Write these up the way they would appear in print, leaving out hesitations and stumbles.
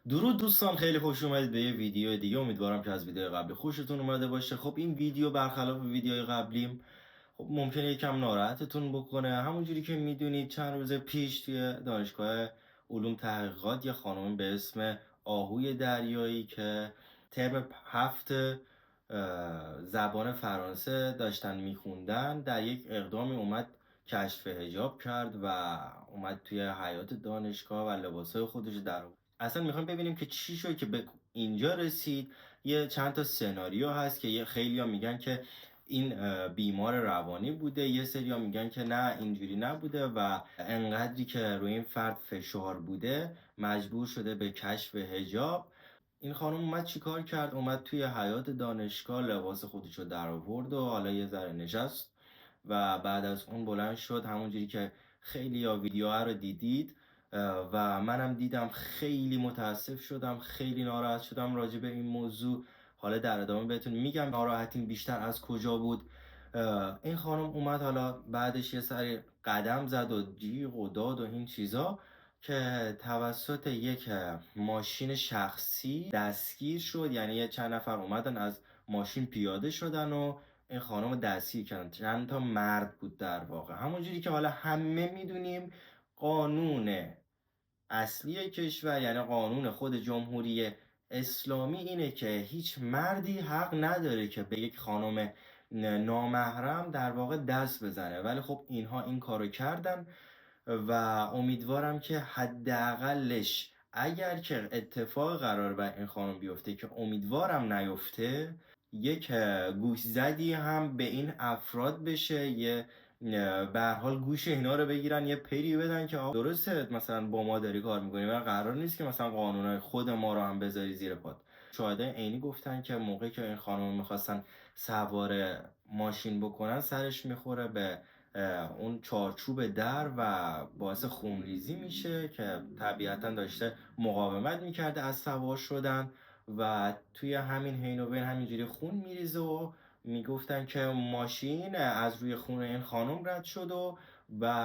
درود دوستان، خیلی خوش اومدید به یه ویدیو دیگه. امیدوارم که از ویدیو قبلی خوشتون اومده باشه. خب این ویدیو برخلاف ویدیوهای قبلیم خب ممکنه یکم ناراحتتون بکنه. همونجوری که میدونید چند روز پیش توی دانشگاه علوم تحقیقات یه خانم به اسم آهوی دریایی که ترم 7 زبان فرانسه داشتن میخوندن، در یک اقدامی اومد کشف حجاب کرد و اومد توی حیات دانشگاه و لباسای خودش در اصلا میخوایم ببینیم که چی شد که به اینجا رسید. یه چند تا سناریو هست که یه خیلیا میگن که این بیمار روانی بوده، یه سریا میگن که نه اینجوری نبوده و انقدری که روی این فرد فشار بوده مجبور شده به کشف حجاب. این خانم اومد چیکار کرد؟ اومد توی حیات دانشگاه لباس خودش رو در آورد و حالا یه ذره نشست و بعد از اون بلند شد، همونجوری که خیلی یا ویدیو رو دیدید و منم دیدم. خیلی متاسف شدم، خیلی ناراحت شدم راجع به این موضوع. حالا در ادامه بهتون میگم ناراحتیم بیشتر از کجا بود. این خانم اومد حالا بعدش یه سری قدم زد و جیغ و داد و این چیزا که توسط یک ماشین شخصی دستگیر شد. یعنی یه چند نفر اومدن از ماشین پیاده شدن و این خانم دستگیر کردن. چند تا مرد بود در واقع. همونجوری که حالا همه میدونیم قانون اصلی کشور، یعنی قانون خود جمهوری اسلامی، اینه که هیچ مردی حق نداره که به یک خانم نامحرم در واقع دست بزنه. ولی خب اینها این کارو کردن و امیدوارم که حداقلش اگر که اتفاق قرار بر این خانم بیفته، که امیدوارم نیفته، یک گوش زدی هم به این افراد بشه. یه به هر حال گوش اینا رو بگیرن، یه پری بدن که درسته مثلا با ما داری کار میکنی و قرار نیست که مثلا قانونهای خود ما رو هم بذاری زیر پات. شاهدای عینی گفتن که موقعی که این خانم میخواستن سوار ماشین بکنن سرش میخوره به اون چارچوب در و باعث خونریزی میشه که طبیعتا داشته مقاومت میکرده از سوار شدن و توی همین حین و بین همینجوری خون میریزه و میگفتن که ماشین از روی خون این خانم رد شد و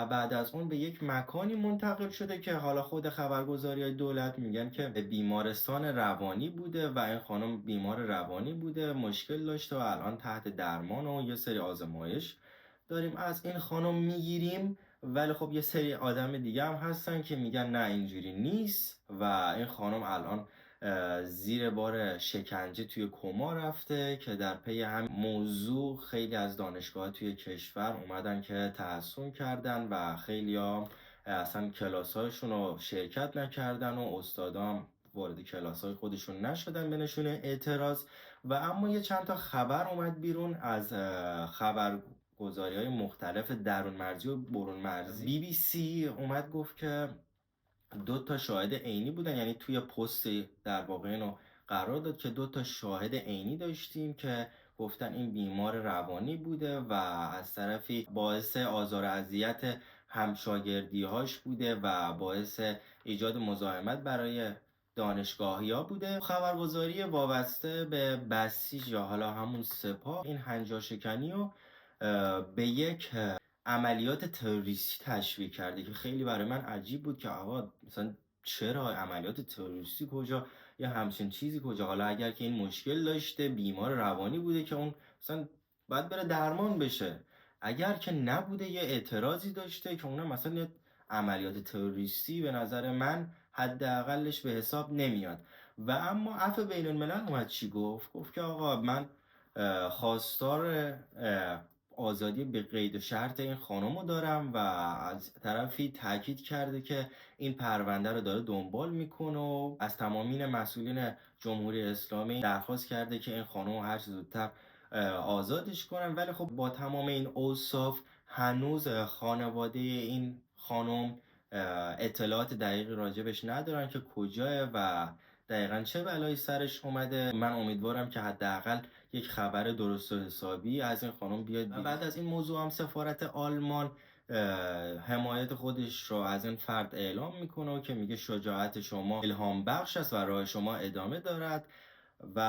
بعد از اون به یک مکانی منتقل شده که حالا خود خبرگزاری های دولت میگن که به بیمارستان روانی بوده و این خانم بیمار روانی بوده، مشکل داشته و الان تحت درمان و یه سری آزمایش داریم از این خانم میگیریم. ولی خب یه سری آدم دیگه هم هستن که میگن نه اینجوری نیست و این خانم الان زیر بار شکنجه توی کما رفته که در پی هم موضوع خیلی از دانشگاه توی کشور اومدن که تحسن کردن و خیلی ها اصلا کلاس هاشون رو شرکت نکردن و استادام وارد کلاس های خودشون نشدن به نشونه اعتراض. و اما یه چند تا خبر اومد بیرون از خبرگزاری‌های مختلف درون مرزی و برون مرزی. BBC اومد گفت که دو تا شاهد عینی بودن، یعنی توی پست در واقع اینو قرار داد که دو تا شاهد عینی داشتیم که گفتن این بیمار روانی بوده و از طرفی باعث آزار و اذیت همشاگردی‌هاش بوده و باعث ایجاد مزاحمت برای دانشگاهی‌ها بوده. خبرگزاری وابسته به بسیج یا حالا همون سپاه این هنجارشکنی رو به یک عملیات تروریستی تشبیه کرده که خیلی برای من عجیب بود که آقا مثلا چرا عملیات تروریستی کجا یا همچین چیزی کجا؟ حالا اگر که این مشکل داشته، بیمار روانی بوده که اون مثلا باید بره درمان بشه. اگر که نبوده، یه اعتراضی داشته که اونم مثلا یه عملیات تروریستی به نظر من حداقلش به حساب نمیاد. و اما عفو بین الملل اومد چی گفت؟ گفت که آقا من خواستار آزادی به قید و شرط این خانم رو دارم و از طرفی تاکید کرده که این پرونده رو داره دنبال میکنه و از تمامین مسئولین جمهوری اسلامی درخواست کرده که این خانم رو هر چه زودتر آزادش کنن. ولی خب با تمام این اوصاف هنوز خانواده این خانم اطلاعات دقیقی راجبش ندارن که کجاه و دقیقا چه بلایی سرش اومده. من امیدوارم که حداقل یک خبر درست و حسابی از این خانم بیاد. و بعد از این موضوع هم سفارت آلمان حمایت خودش رو از این فرد اعلام میکنه و که میگه شجاعت شما الهام بخش است و راه شما ادامه دارد. و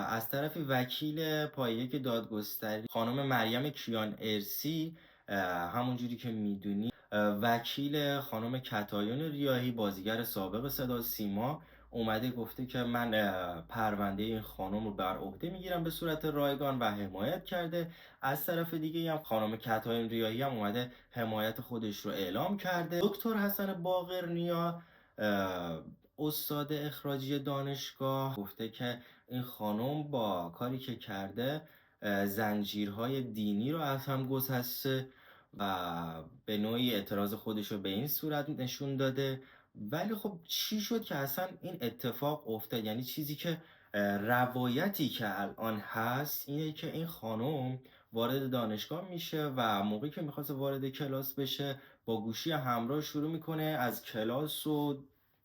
از طرف وکیل پایه دادگستری خانم مریم کیان ارسی، همونجوری که میدونی وکیل خانم کتایون ریاحی بازیگر سابق صدا سیما، اومده گفته که من پرونده این خانم رو بر عهده میگیرم به صورت رایگان و حمایت کرده. از طرف دیگه هم خانم کتایم ریاحی هم اومده حمایت خودش رو اعلام کرده. دکتر حسن باقرنیا استاد اخراجی دانشگاه گفته که این خانم با کاری که کرده زنجیرهای دینی رو از هم گسسته و به نوعی اعتراض خودش رو به این صورت نشون داده. ولی خب چی شد که اصلا این اتفاق افتاد؟ یعنی چیزی که روایتی که الان هست اینه که این خانم وارد دانشگاه میشه و موقعی که میخواست وارد کلاس بشه با گوشی همراه شروع میکنه از کلاس و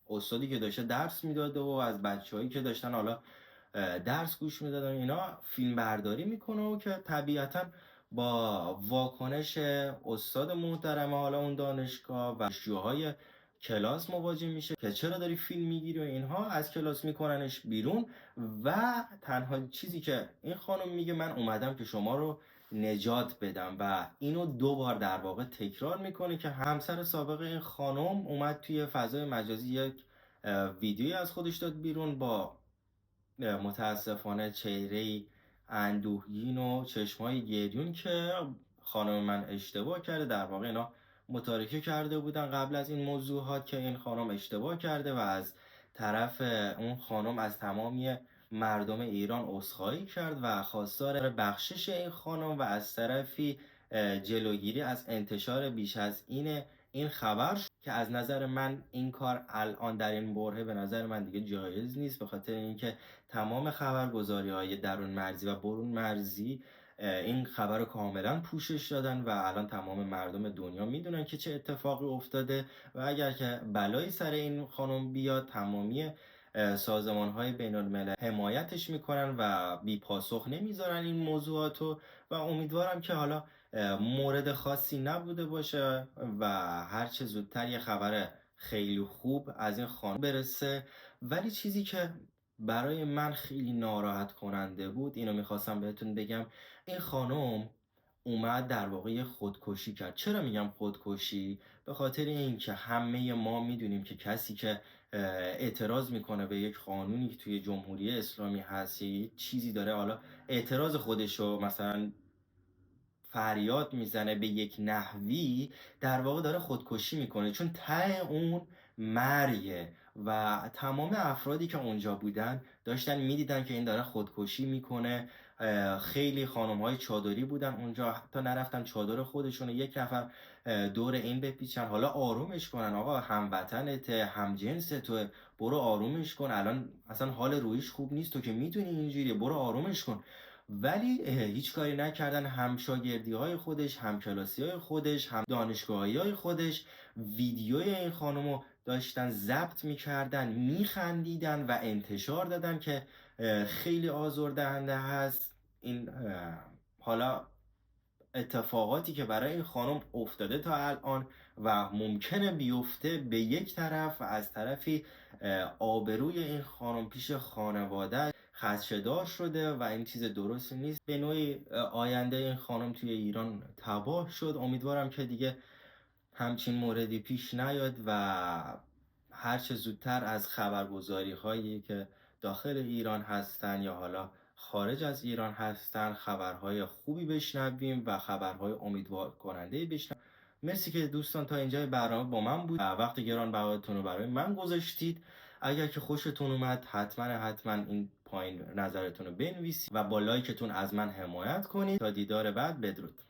استادی که داشته درس میداده و از بچه‌هایی که داشتن حالا درس گوش میدادن اینا فیلم برداری میکنه و که طبیعتا با واکنش استاد محترم حالا اون دانشگاه و شیوهای کلاس مواجه میشه که چرا داری فیلم میگیری و اینها، از کلاس میکننش بیرون. و تنها چیزی که این خانم میگه من اومدم که شما رو نجات بدم و اینو 2 بار در واقع تکرار میکنه که همسر سابق این خانم اومد توی فضای مجازی یک ویدیویی از خودش داد بیرون با متاسفانه چهره‌ای اندوهگین و چشمای گریون که خانم من اشتباه کرده. در واقع اینا متارکه کرده بودن قبل از این موضوعات که این خانم اشتباه کرده و از طرف اون خانم از تمامی مردم ایران عذرخواهی کرد و خواستار بخشش این خانم و از طرفی جلوگیری از انتشار بیش از این خبر که از نظر من این کار الان در این برهه به نظر من دیگه جایز نیست، به خاطر اینکه تمام خبرگزاری‌های درون مرزی و برون مرزی این خبر رو کاملا پوشش دادن و الان تمام مردم دنیا میدونن که چه اتفاقی افتاده و اگر که بلایی سر این خانم بیاد تمامی سازمان‌های بین‌الملل حمایتش میکنن و بی پاسخ نمیذارن این موضوعاتو و امیدوارم که حالا مورد خاصی نبوده باشه و هرچه زودتر یه خبر خیلی خوب از این خانم برسه. ولی چیزی که برای من خیلی ناراحت کننده بود اینو میخواستم بهتون بگم، این خانم اومد در واقع خودکشی کرد. چرا میگم خودکشی؟ به خاطر اینکه همه ما میدونیم که کسی که اعتراض میکنه به یک قانونی که توی جمهوری اسلامی هست یا چیزی داره حالا اعتراض خودشو مثلا فریاد میزنه به یک نحوی، در واقع داره خودکشی میکنه، چون ته اون مرگه و تمام افرادی که اونجا بودن داشتن میدیدن که این داره خودکشی میکنه. خیلی خانم های چادری بودن اونجا، حتی نرفتن چادر خودشون یک نفر دور این بپیچن حالا آرومش کنن، آقا هموطنت همجنس تو، برو آرومش کن، الان اصلا حال رویش خوب نیست، تو که میدونی اینجوریه، برو آرومش کن. ولی هیچ کاری نکردن. هم شاگردی های خودش، هم کلاسی های خودش، هم دانشگاهی های خودش ویدیوی این خانم رو داشتن ضبط میکردن، میخندیدن و انتشار دادن که خیلی آزاردهنده هست این حالا اتفاقاتی که برای این خانم افتاده تا الان و ممکنه بیفته به یک طرف و از طرفی آبروی این خانم پیش خانواده خدشه‌دار شده و این چیز درستی نیست. به نوعی آینده این خانم توی ایران تباه شد. امیدوارم که دیگه همچین موردی پیش نیاد و هرچه زودتر از خبرگزاری هایی که داخل ایران هستن یا حالا خارج از ایران هستن خبرهای خوبی بشنویم و خبرهای امیدوار کننده بشنویم. مرسی که دوستان تا اینجای برنامه با من بود و وقت گرانبهاتون رو برای من گذاشتید. اگر که خوشتون اومد حتما این پایین نظرتون رو بنویسید و با لایکتون از من حمایت کنید. تا دیدار بعد، بدرود.